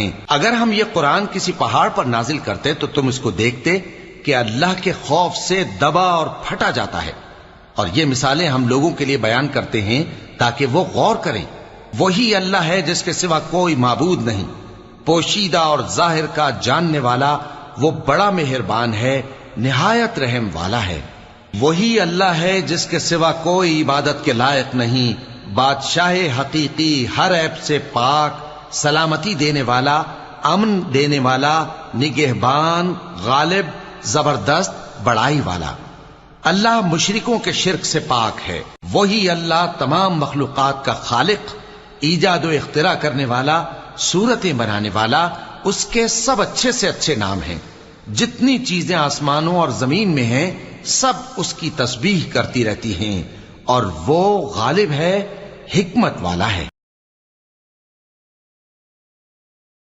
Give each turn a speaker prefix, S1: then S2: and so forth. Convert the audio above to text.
S1: ہیں۔ اگر ہم یہ قرآن کسی پہاڑ پر نازل کرتے تو تم اس کو دیکھتے کہ اللہ کے خوف سے دبا اور پھٹا جاتا ہے۔ اور یہ مثالیں ہم لوگوں کے لیے بیان کرتے ہیں تاکہ وہ غور کریں۔ وہی اللہ ہے جس کے سوا کوئی معبود نہیں، پوشیدہ اور ظاہر کا جاننے والا، وہ بڑا مہربان ہے، نہایت رحم والا ہے۔ وہی اللہ ہے جس کے سوا کوئی عبادت کے لائق نہیں، بادشاہ حقیقی، ہر عیب سے پاک، سلامتی دینے والا، امن دینے والا، نگہبان، غالب، زبردست، بڑائی والا۔ اللہ مشرکوں کے شرک سے پاک ہے۔ وہی اللہ تمام مخلوقات کا خالق، ایجاد و اختراع کرنے والا، صورتیں بنانے والا، اس کے سب اچھے سے اچھے نام ہیں۔ جتنی چیزیں آسمانوں اور زمین میں ہیں سب اس کی تسبیح کرتی رہتی ہیں، اور وہ غالب ہے، حکمت والا ہے۔